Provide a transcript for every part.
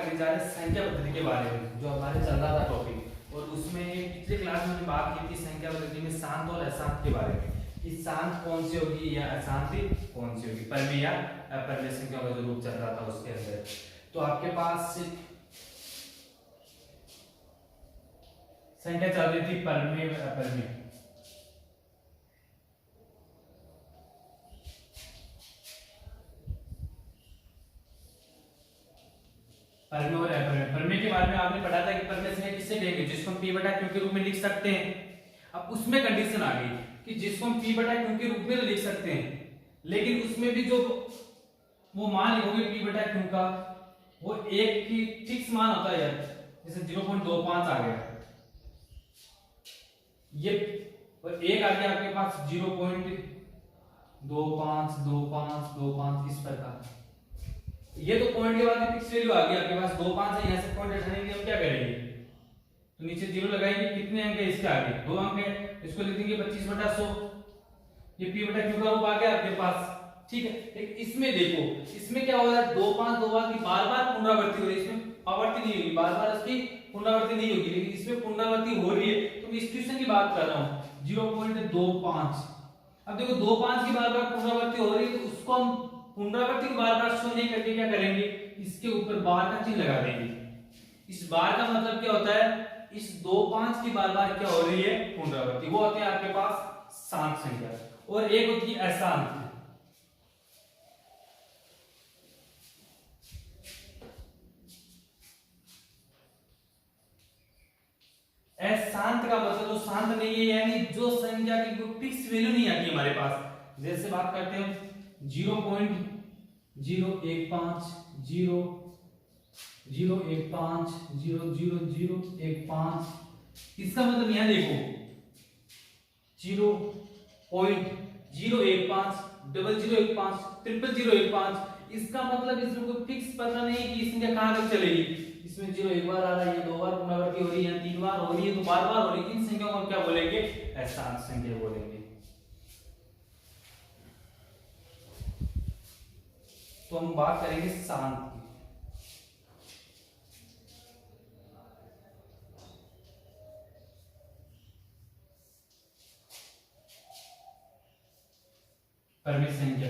करने जा रहे हैं संख्या पद्धति के बारे में, जो हमारे चल रहा था टॉपिक। और उसमें पिछले क्लास में हमने बात की थी संख्या पद्धति में शांत और अशांत के बारे में, कि शांत कौन सी होगी या अशांत कौन सी होगी, परमेय या अपरमेय संख्या का जो रूप चल रहा था उसके अंदर। तो आपके पास संख्या चल रही थी परमेय अपरमेय। परमेय और अपरमेय। परमेय के बारे में आपने पढ़ा था कि परमेय संख्या किससे कहेंगे, जिसको हम p बटा q के रूप में लिख सकते हैं। अब उसमें कंडीशन आ गई कि जिसको हम p बटा q के रूप में तो लिख सकते हैं, लेकिन उसमें भी जो वो मान लिखोगे p बटा q का, वो एक की फिक्स मान होता है यार, जैसे 0.25 आ गया ये, और एक आ गया आपके पास 0.252525 इस प्रकार। ये तो पॉइंट के बाद में फिक्स वैल्यू आ गई आपके पास 25 है, यहां से पॉइंट हटाने के लिए हम क्या करेंगे, तो नीचे 0 लगाएंगे। कितने अंक है इसके आगे, 2 अंक है, इसको लिख देंगे 25/100। ये p बटा q का रूप आ गया आपके पास, ठीक है। लेकिन इसमें देखो, इसमें क्या हो रहा है, 2 5 2 बार की बार-बार पुनरावृत्ति हो रही है, इसमें आवर्ती नहीं होगी, बार-बार इसकी पुनरावृत्ति नहीं होगी, लेकिन इसमें पुनरावृत्ति हो रही है। तो मैं इस क्वेश्चन की बात कर रहा हूं 0.25। अब देखो 2 5 की बार-बार पुनरावृत्ति हो रही है, तो उसको हम पुनरावृत्ति को बार-बार शो नहीं करके क्या करेंगे, इसके ऊपर बार का चिन्ह लगा देंगे। इस बार का मतलब क्या होता है, इस 2 5 की बार-बार क्या हो रही है, पुनरावृत्ति। वो होते हैं आपके पास शांत संख्या, और एक होती है अशांत। अशांत का मतलब जो शांत नहीं है, यानी जो संख्या की कोई फिक्स वैल्यू नहीं आती हमारे पास। जैसे बात करते हैं 0.015 0 015 00015, इसका मतलब यहां देखो 0.015 0015 00015, इसका मतलब इसमें कोई फिक्स पता नहीं है कि ये संख्या कहां तक चलेगी। इसमें 0 एक बार आ रहा है, ये 2 बार पुनरावृत्ति हो रही है, 3 बार हो रही है, तो बार-बार हो रही है। इन संख्याओं को हम क्या बोलेंगे, अशांत संख्या बोलेंगे। तो हम बात करेंगे शांत की। परमेय संख्या,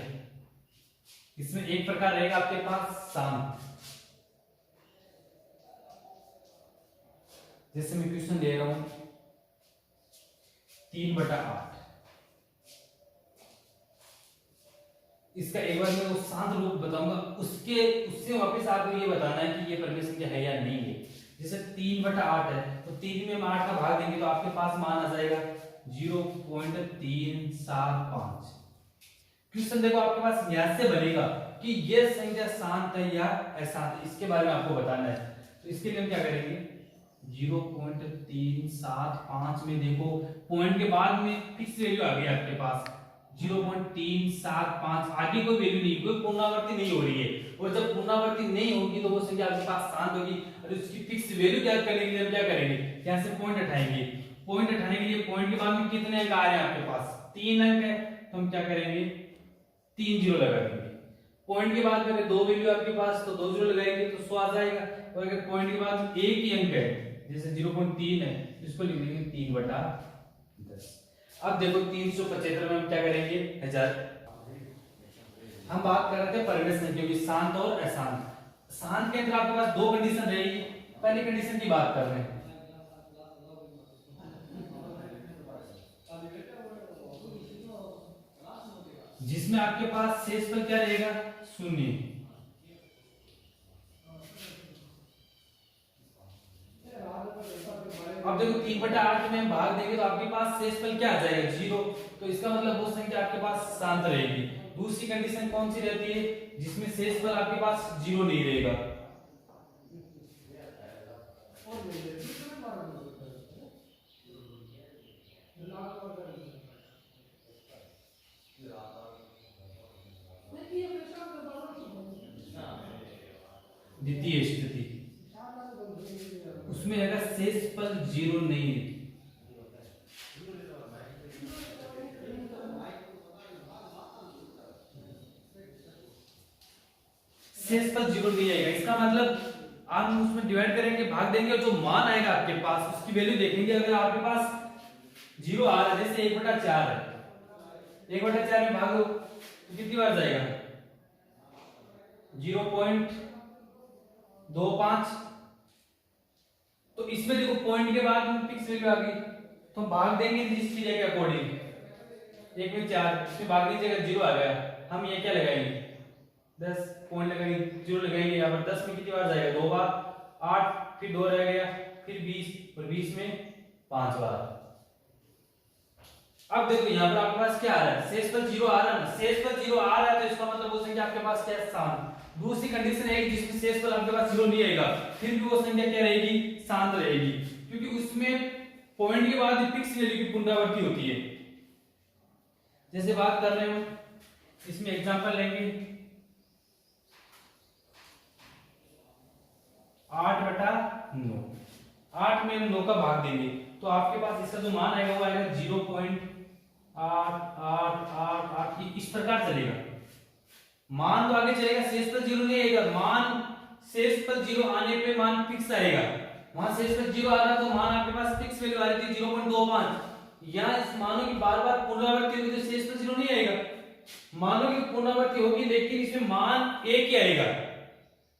इसमें एक प्रकार रहेगा आपके पास शांत। जैसे मैं क्वेश्चन दे रहा हूं 3/8, इसका एक बार मैं वो शांत रूप बताऊंगा, उससे वापस आपको ये बताना है कि ये परमेय संख्या है या नहीं है। जैसे 3/8 है, तो 3 में हम 8 का भाग देंगे तो आपके पास मान आ जाएगा 0.375। क्वेश्चन देखो आपके पास यहां से बनेगा कि ये संख्या शांत है या अशांत है, इसके बारे में आपको बताना है। तो इसके लिए हम क्या करेंगे, 0.375 में देखो पॉइंट के बाद में फिक्स वैल्यू आ गई आपके पास 0.375, आगे कोई वैल्यू नहीं, कोई पुनरावृत्ति नहीं हो रही है। और जब पुनरावृत्ति नहीं होगी तो वो संख्या आपके पास शांत होगी, और उसकी फिक्स वैल्यू क्या करने के लिए हम क्या करेंगे, यहां से पॉइंट हटाएंगे। पॉइंट हटाने के लिए पॉइंट के बाद में कितने अंक आ रहे हैं आपके पास, 3 अंक है, तो हम क्या करेंगे 3 0 लगा देंगे। पॉइंट के बाद में 2 वैल्यू आपके पास, तो 2 0 लगाएंगे तो 100 आ जाएगा। और अगर पॉइंट के बाद एक ही अंक है, जैसे 0.3 है, इसको लिख देंगे 3/10। अब देखो 375 में हम क्या करेंगे, 1000। हम बात कर रहे थे परमेय संख्या की, शांत और अशांत। शांत के अंदर आपके पास 2 कंडीशन रहेगी। पहली कंडीशन की बात कर रहे हैं, जिसमें आपके पास शेषफल क्या रहेगा, 0। अब देखो 3/8 में हम भाग देंगे तो आपके पास शेषफल क्या आ जाएगा, 0। तो इसका मतलब वो संख्या आपके पास शांत रहेगी। दूसरी कंडीशन कौन सी रहती है, जिसमें शेषफल आपके पास 0 नहीं रहेगा। द्वितीय स्थिति, उसमें अगर शेषफल 0 नहीं है, शेषफल 0 नहीं आएगा, इसका मतलब आप उसमें डिवाइड करेंगे, भाग देंगे, और जो मान आएगा आपके पास उसकी वैल्यू देखेंगे। अगर आपके पास 0 आ रहा है, जैसे 1/4 है, 1/4 में भागो तो कितनी बार जाएगा? 0.25। तो इसमें देखो पॉइंट के बाद फिक्स वैल्यू आ गई, तो हम भाग देंगे जिसकी जगह अकॉर्डिंग। 1 में 4, इसमें भागने की जगह 0 आ गया, हम ये क्या लगाएंगे? 10 पॉइंट लगाएंगे, 0 लगाएंगे यहाँ पर। 10 में कितनी बार जाएगा? 2 बार। 8, फिर 2 रह गया, फिर 20, और 20 में 5 बार। अब देखो यहाँ पर आपके पास क्या आ रहा है? शेष पर 0 आ रहा है ना, शेष पर 0 आ रहा है, तो इसका मतलब वो संख्या आपके पास क्या है? शांत। दूसरी कंडीशन है जिसमें शेष पर आपके पास 0 नहीं आएगा, फिर भी वो संख्या क्या रहेगी? शांत रहेगी, क्योंकि उसमें पॉइंट के बाद फिक्स वैल्यू की पुनरावृत्ति होती है। जैसे बात कर रहे हो, इसमें एग्जांपल लेंगे 8/9, 8 में 9 का भाग देंगे, तो आपके पास इसका जो मान आएगा वो आएगा 0.8888, इस प्रकार चलेगा। मान तो आगे चलेगा, शेष पर 0 नहीं आएगा। मान शेष पर 0 आने पे मान फिक्स आएगा। वहां शेष पर 0 आ रहा तो मान आपके पास फिक्स वैल्यू आ रही थी 0.25। यहाँ इस मानों की बार बार पुनरावृत्ति होगी तो शेष पर 0 नहीं आएगा। मानों की पुनरावृत्ति होगी लेकिन इसमें मान एक ही आएगा।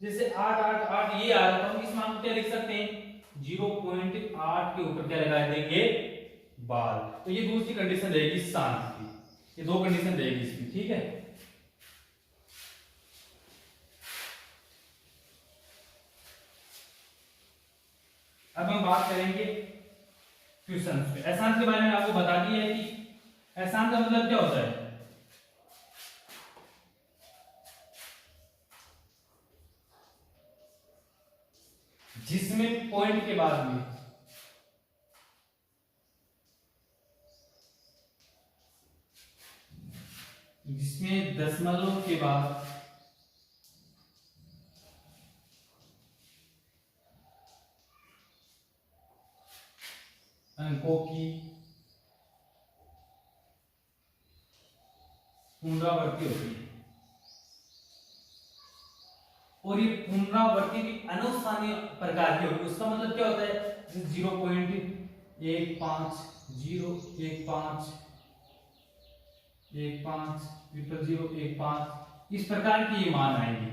जैसे 888 ये आ रहा था, हम इस मान को क्या लिख सकते हैं? 0.8 के ऊपर क्या लगा देंगे? बाल। तो ये दूसरी कंडीशन रहेगी शांत की। ये दो कंडीशन रहेगी इसमें, ठीक है। अब हम बात करेंगे क्वेश्चन पे। अशांत के बारे में आपको बता दिया है कि अशांत का मतलब क्या होता है? जिसमें पॉइंट के बाद में दशमलव के बाद अंकों की पुनरावृत्ति होती है, और ये पुनरावृत्ति भी अनुस्थानीय प्रकार की होगी। उसका मतलब क्या होता है? 0.15 0 1 5 1 5 0 1 5 इस प्रकार की ये मान आएंगे।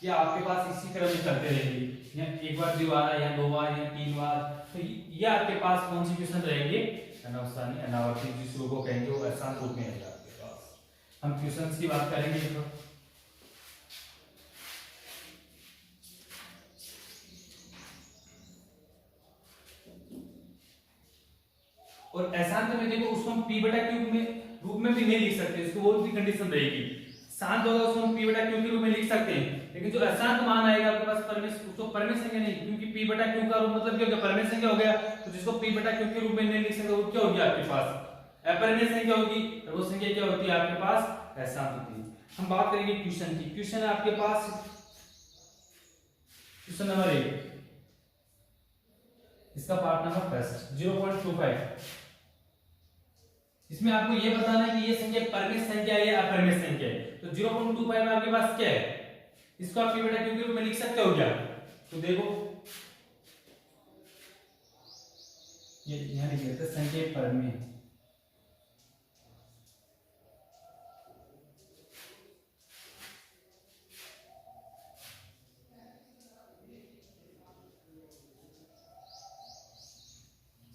ये आपके पास इसी क्रम में चलते रहेंगे। या एक बार 0 आ रहा है, या 2 बार, या 3 बार। तो ये आपके पास कौन सी क्वेश्चन रहेंगे? अनावस्थानीय अनावर्ती, जिस रूप को कहेंगे वो अशांत रूप में आएगा आपके पास। हम क्वेश्चंस की बात करेंगे तो और अशांत में देखो उसको हम p/q में रूप में भी नहीं लिख सकते, इसको और भी कंडीशन रहेगी। शांत होगा उसको हम p/q के रूप में लिख सकते हैं, लेकिन जो अशांत मान आएगा आपके पास उसको परमेय संख्या नहीं, क्योंकि p/q का रूप मतलब क्या हो गया? परमेय संख्या हो गया। तो जिसको p/q के रूप में नहीं लिख सकते वो क्या होगी आपके पास? अपरिमेय संख्या होगी, और वो संख्या क्या होती है आपके पास? अशांत होती है। हम बात करेंगे क्वेश्चन की। क्वेश्चन है आपके पास क्वेश्चन नंबर 1, इसका पार्ट नंबर फर्स्ट 0.25। इसमें आपको ये बताना है कि ये संख्या परमेय संख्या है या अपरिमेय संख्या है। तो 0.25 में आपके पास क्या है? इसको आप p/q के रूप में लिख सकते हो क्या? तो देखो ये यहां लिख देते हैं संख्या परमेय।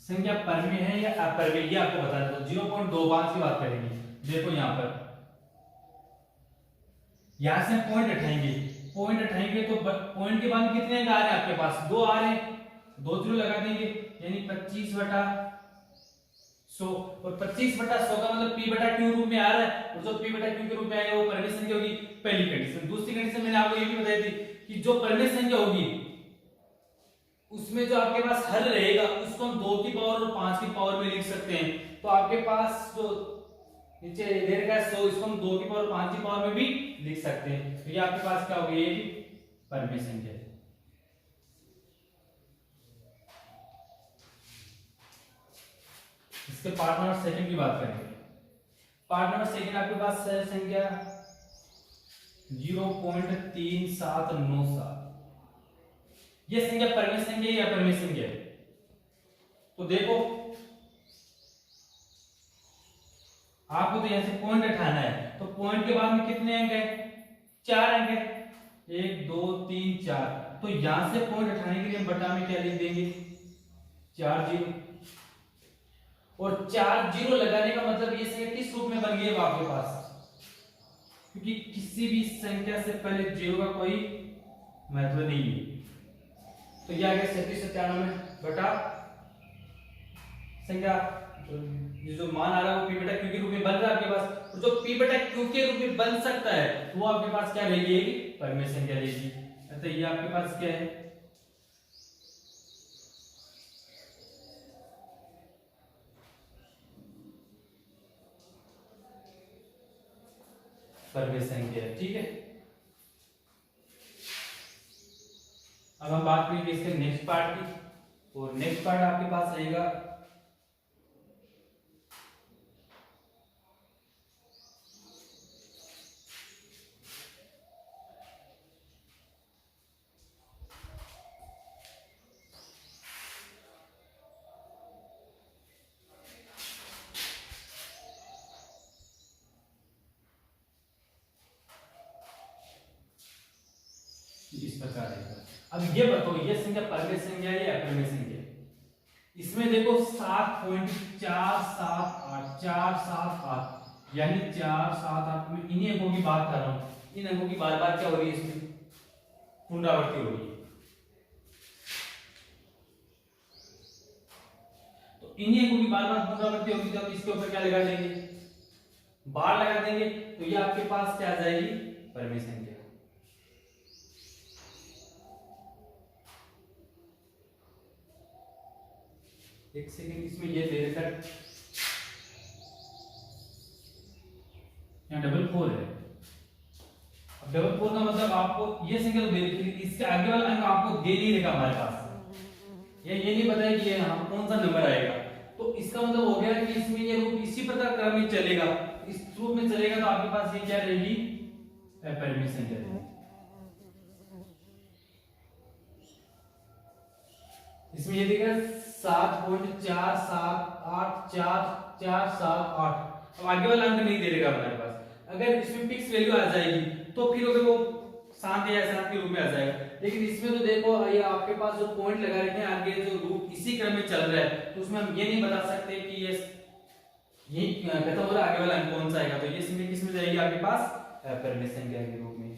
संख्या परमेय है या अपरिमेय, ये आपको बता देता हूं। 0.25 की बात करेंगे। देखो यहां पर यहां से पॉइंट उठाएंगे, तो पॉइंट के बाद कितने अंक आ रहे हैं आपके पास? 2 आ रहे हैं, 2 जीरो लगा देंगे, यानी 25/100। और 25/100 का मतलब p/q रूप में आ रहा है, और जो p/q के रूप में आएगा वो परमेय संख्या होगी, पहली कंडीशन। दूसरी कंडीशन मैंने आपको ये भी बताई थी कि जो परमेय संख्या होगी उसमें जो आपके पास हल रहेगा उसको हम 2 की पावर और 5 की पावर में लिख सकते हैं। तो आपके पास जो नीचे दे रखा है 100, इसको हम 2 की पावर 5 की पावर में भी लिख सकते हैं। तो ये आपके पास क्या हो गया? ये परमेय संख्या है। इसके पार्ट नंबर सेकंड की बात करेंगे। पार्ट नंबर सेकंड आपके पास है संख्या 0.3797। ये संख्या परमेय संख्या या अपरिमेय संख्या है? तो देखो आपको तो यहां से पॉइंट उठाना है, तो पॉइंट के बाद में कितने अंक है? 4 अंक है, 1 2 3 4। तो यहां से पॉइंट उठाने के लिए हम बटा में क्या लिख देंगे? 4 0। और 4 0 लगाने का मतलब ये संख्या किस रूप में बन गई है आपके पास? क्योंकि किसी भी संख्या से पहले 0 का कोई महत्व नहीं है, तो ये आ गया 3797 बटा संख्या जो मान आ रहा है वो पी बटा क्यू के रूप में बन रहा है आपके पास। और जो पी बटा क्यू के रूप में बन सकता है वो आपके पास क्या रहेगी? परमेय संख्या रहेगी। तो ये आपके पास क्या है? परमेय संख्या है, ठीक है। अब हम बात करेंगे इसके नेक्स्ट पार्ट की, और नेक्स्ट पार्ट आपके पास रहेगा इस प्रकार रहेगा। अब ये बताओ ये संख्या परमेय संख्या है या अपरिमेय संख्या है? इसमें देखो 7.478 यानी 478 में इन्हीं अंकों की बात कर रहा हूं। इन अंकों की बार बार क्या हो रही है? इसमें पुनरावृत्ति हो रही है। तो इन्हीं अंकों की बार बार पुनरावृत्ति होगी तो इसके ऊपर क्या लगा देंगे? बार लगा देंगे। तो ये आपके पास क्या आ जाएगी? परमेय संख्या। एक सेकेंड, इसमें ये दे रखा है यहाँ डबल 4 है। अब डबल 4 का मतलब आपको ये संख्या तो दे रखी है, इसके आगे वाला अंक आपको दे नहीं रहेगा हमारे पास, ये नहीं बताया कि ये यहाँ कौन सा नंबर आएगा। तो इसका मतलब हो गया कि इसमें ये रूप इसी प्रकार क्रम में चलेगा, इस रूप में चलेगा तो आपके पास ये क्या रहेगी? अपरिमेय संख्या रहेगी। इसमें ये दिख रहा है 7.4784478। अब आगे वाला अंक नहीं दे देगा हमारे पास। अगर इसमें फिक्स वैल्यू आ जाएगी तो फिर अगर वो शांत या अशांत के रूप में आ जाएगा, लेकिन इसमें तो देखो ये आपके पास जो पॉइंट लगा रखे हैं आगे जो रूप इसी क्रम में चल रहा है, तो उसमें हम ये नहीं बता सकते कि ये खत्म हो रहा है आगे वाला अंक कौन सा आएगा। तो ये संख्या किस में जाएगी आपके पास? अपरिमेय संख्या के रूप में।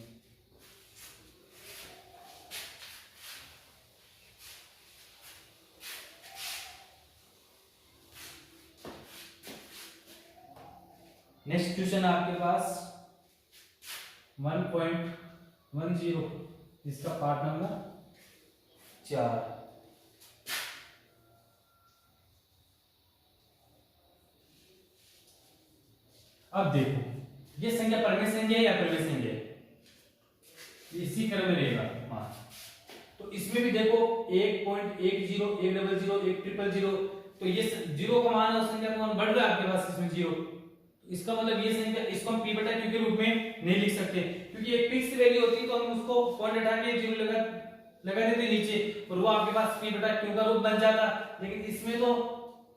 नेक्स्ट क्वेश्चन आपके पास 1.10, इसका पार्ट नंबर 4। अब देखो ये संख्या परमेय संख्या है या अपरिमेय संख्या है? इसी क्रम में रहेगा मान। तो इसमें भी देखो 1.10 100 100 तो ये 0 का मान है उस संख्या का मान बढ़ रहा है आपके पास इसमें 0। इसका मतलब ये संख्या इसको हम p बटा q के रूप में नहीं लिख सकते, क्योंकि एक फिक्स वैल्यू होती है तो हम उसको पॉइंट हटा के 0 लगा देते नीचे और वो आपके पास p बटा q का रूप बन जाता। लेकिन इसमें तो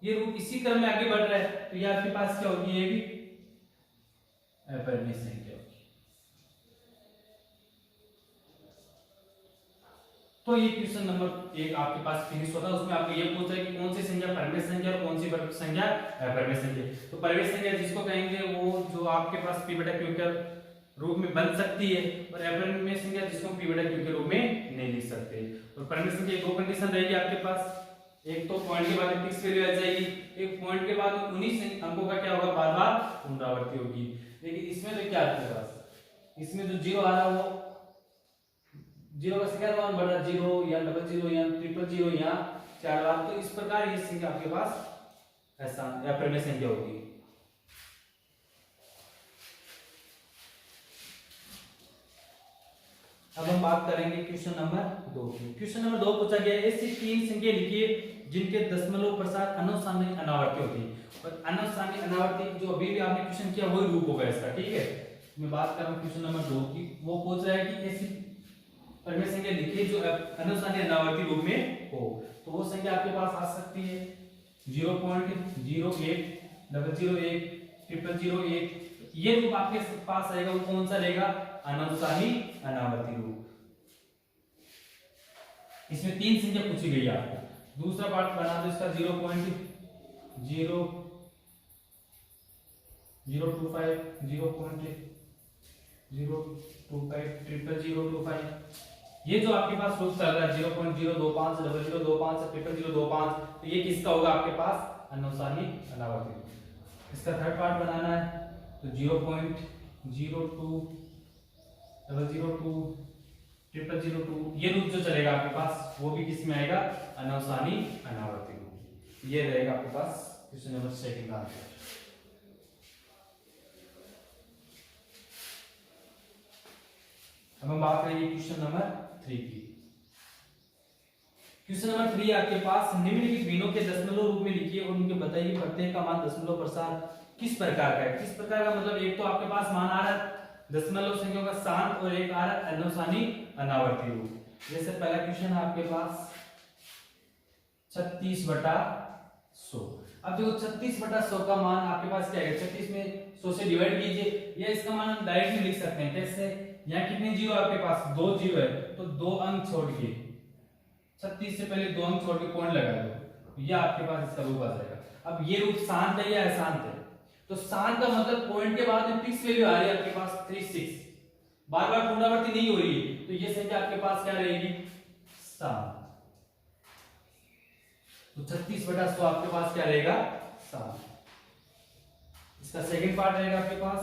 ये रूप इसी क्रम में आगे बढ़ रहा है, तो ये आपके पास क्या होगी? ये भी अपरिमेय संख्या होगी। तो ये क्वेश्चन नंबर 1 आपके पास फिनिश होता है। उसमें आपको ये पूछा है कि कौन सी संख्या परमेय संख्या और कौन सी संख्या अपरिमेय संख्या। तो परमेय संख्या जिसको कहेंगे वो जो आपके पास p बटा q के रूप में बन सकती है, और अपरिमेय संख्या जिसको p बटा q के रूप में नहीं लिख सकते। और परमेय संख्या दो कंडीशन रहेगी आपके पास, एक तो पॉइंट के बाद फिक्स वैल्यू आ जाएगी, एक पॉइंट के बाद उन्हीं अंकों का क्या होगा? बार बार पुनरावृत्ति होगी। लेकिन इसमें तो क्या आपके पास इसमें जो 0 आ रहा है वो 0 का सेकंड मान बढ़ रहा है 0 या 00 या 000 या 4 बार। तो इस प्रकार ये संख्या आपके पास ऐसा या अपरिमेय संख्या होगी। अब हम बात करेंगे क्वेश्चन नंबर 2 की। क्वेश्चन नंबर 2 पूछा गया है ऐसी 3 संख्या लिखिए जिनके दशमलव पश्चात अनुसांगिक अनावर्ती होती है। और अनुसांगिक अनावर्ती जो अभी भी आपने क्वेश्चन किया वही रूप होगा इसका, ठीक है। मैं बात कर रहा हूं क्वेश्चन नंबर 2 की। वो पूछ रहा है कि ऐसी परिमेय संख्या लिखिए जो अनुसानी अनावर्ती रूप में हो। तो वो संख्या आपके पास आ सकती है 0.01, 001, 0001। ये रूप आपके पास रहेगा वो कौन सा रहेगा? अनुसानी अनावर्ती रूप। इसमें 3 संख्या पूछी गई है आपको। दूसरा पार्ट बना दो इसका 0.0025, 0.025, 0025। ये जो आपके पास रूप चल रहा है 0.025, 0025, 0025, तो ये किसका होगा आपके पास? अनुसानी अनावर्ती रूप। इसका थर्ड पार्ट बनाना है तो 0.02, 002, 0002, ये रूप जो चलेगा आपके पास वो भी किस में आएगा? अनुसानी अनावर्ती रूप। ये रहेगा आपके पास क्वेश्चन नंबर 2 का आंसर। अब हम बात करेंगे क्वेश्चन नंबर 3 की। क्वेश्चन नंबर 3 आपके पास निम्नलिखित भिन्नों के दशमलव रूप में लिखिए और उनके बताइए प्रत्येक का मान दशमलव प्रसार किस प्रकार का है। किस प्रकार का मतलब एक तो आपके पास मान आ रहा है दशमलव संख्याओं का शांत और एक आ रहा है अनुसानी अनावर्ती रूप। जैसे पहला क्वेश्चन है आपके पास 36/100। अब देखो 36/100 का मान आपके पास क्या है? 36 में 100 से डिवाइड कीजिए या इसका मान हम डायरेक्टली लिख सकते हैं। कैसे? यहाँ कितने जीरो आपके पास? 2 जीरो है तो 2 अंक छोड़ के 36 से पहले 2 अंक छोड़ के पॉइंट लगा दो, ये आपके पास इसका रूप आ जाएगा। अब ये रूप शांत है या अशांत है? तो शांत का मतलब पॉइंट के बाद में फिक्स वैल्यू आ रही है आपके पास 36, बार बार पुनरावृत्ति नहीं हो रही है, तो ये संख्या आपके पास क्या रहेगी? शांत। तो 36/100 आपके पास क्या रहेगा? शांत। इसका सेकंड पार्ट रहेगा आपके पास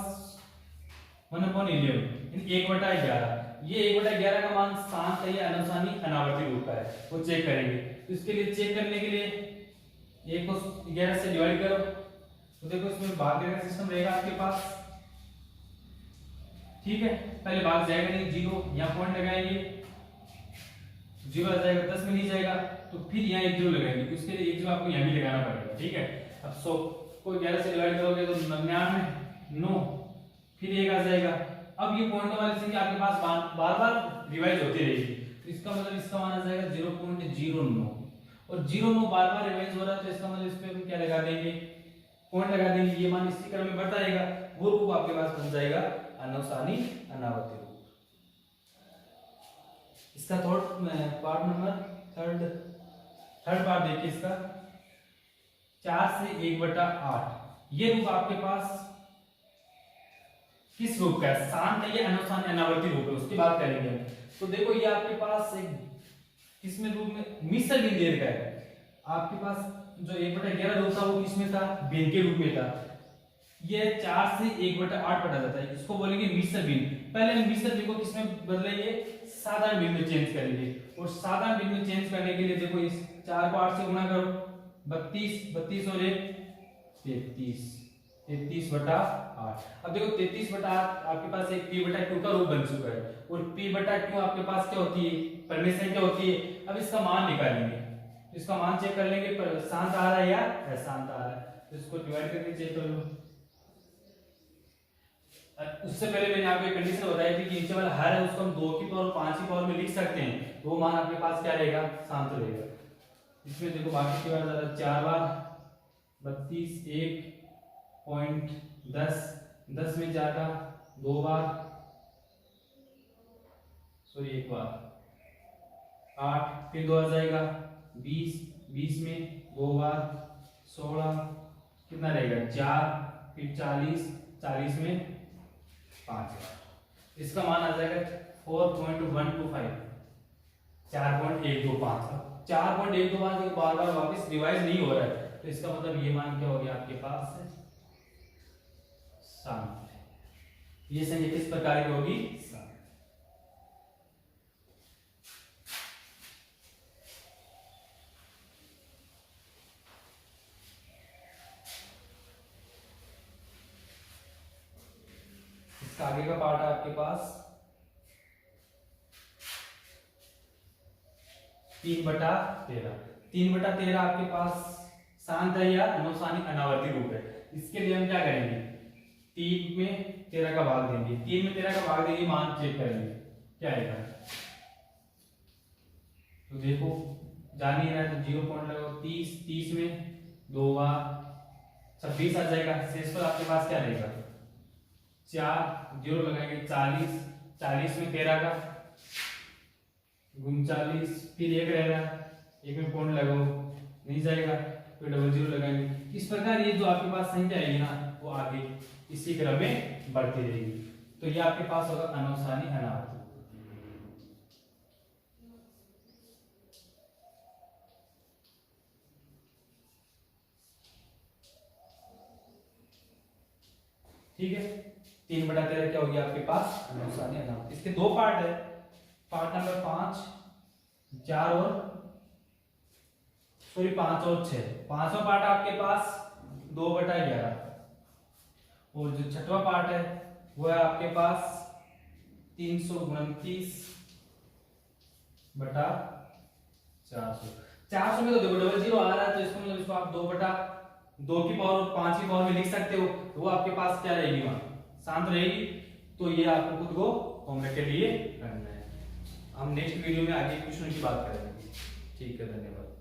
1/11, 1/11। ये 1/11 का मान शांत है या अनुसानी अनावर्ती रूप का है वो चेक करेंगे। तो इसके लिए चेक करने के लिए 1 को 11 से डिवाइड करो तो देखो इसमें भाग देने का सिस्टम रहेगा आपके पास। ठीक है, पहले भाग जाएगा नहीं, 0 यहाँ पॉइंट लगाएंगे, 0 आ जाएगा, 10 में नहीं जाएगा तो फिर यहाँ 1 0 लगाएंगे। तो इसके लिए 1 0 आपको यहाँ भी लगाना पड़ेगा। ठीक है, अब 100 को 11 से डिवाइड करोगे तो 99, 9, फिर 1 आ जाएगा। अब ये पॉइंट वाली संख्या आपके पास बार बार रिवाइज होती रहेगी, तो इसका मतलब इसका मान आ जाएगा 0.09 और 0.9 बार बार रिवाइज हो रहा है तो इसका मतलब इस पे हम क्या लगा देंगे? पॉइंट लगा देंगे। ये मान इसी क्रम में बढ़ता रहेगा, वो रूप आपके पास बन जाएगा अनुसानी अनावर्ती रूप। इसका पार्ट नंबर थर्ड पार्ट देखिए इसका 4 से 1/8। ये रूप आपके पास किस रूप का है? शांत है या अनुसानी अनावर्ती रूप है, उसकी बात करेंगे। तो देखो ये आपके पास एक किसमें रूप में? मिश्र बिंदु का है। आपके पास जो 1/11 रूप था वो किसमें था? भिन्न के रूप में था। ये 4 से 1/8 बढ़ा जाता है, इसको बोलेंगे मिश्र बिंदु। पहले हम मिश्र बिंदु को किसमें बदलेंगे? साधारण बिंदु में चेंज करेंगे। और साधारण बिंदु में चेंज करने के लिए देखो इस 4 को 8 से गुणा करो, 32, 32 और 1 33, 33/8। अब देखो 33/8 आपके पास एक p/q का रूप बन चुका है और p/q आपके पास क्या होती है? परिमेय संख्या होती है। अब इसका मान निकालेंगे, इसका मान चेक कर लेंगे शांत आ रहा है या अशांत आ रहा है, तो इसको डिवाइड करके चेक कर लो। उससे पहले मैंने आपको एक कंडीशन बताई थी कि नीचे वाला हर है उसको हम 2 की पावर 5 की पावर में लिख सकते हैं, तो वो मान आपके पास क्या रहेगा? शांत रहेगा। इसमें देखो बाकी की बार 4 बार 32, 1.10, 10 में 4 का 2 बार, सॉरी 1 बार 8, फिर 2 आ जाएगा 20, 20 में 2 बार 16, कितना रहेगा 4, फिर 40, 40 में 5 बार। इसका मान आ जाएगा 4.125, 4.125। 4.125 जो बार बार वापस रिवाइज नहीं हो रहा है तो इसका मतलब ये मान क्या हो गया आपके पास? शांत है। ये संख्या किस प्रकार की होगी? शांत। इसका आगे का पार्ट है आपके पास 3/13। 3/13 आपके पास शांत है या अनुसानी अनावर्ती रूप है। इसके लिए हम क्या करेंगे? 3 में 13 का भाग देंगे, 3 में 13 का भाग देंगे, मान चेक करेंगे क्या आएगा। तो देखो जान ही रहा है, तो 0 पॉइंट लगाओ। 30 30 में 2 बार 26 आ जाएगा। शेष पर आपके पास क्या रहेगा, 4 0 लगाएंगे। 40 40 में 13 का 39, फिर 1 रहेगा, 1 में पॉइंट लगाओ, नहीं जाएगा, फिर डबल 0 लगाएंगे। इस प्रकार ये जो आपके पास संख्या आएगी ना, वो आगे इसी क्रम में बढ़ती रहेगी। तो ये आपके पास होगा अनुसानी अनावर्त। ठीक है, 3/13 क्या हो गया आपके पास, अनुसानी अनावर्त। इसके 2 पार्ट है, पार्ट नंबर 5 4 और सॉरी 5 और 6। पांचवा पार्ट आपके पास 2/11 और जो छठवां पार्ट है वो है आपके पास 329/400। 400 में तो देखो डबल 0 आ रहा है, तो इसको मतलब इसको आप 2/2 की पावर और 5 की पावर में लिख सकते हो। तो वो आपके पास क्या रहेगी, वहां शांत रहेगी। तो ये आपको खुद को होमवर्क के लिए करना है। हम नेक्स्ट वीडियो में आगे क्वेश्चन की बात करेंगे। ठीक है, धन्यवाद।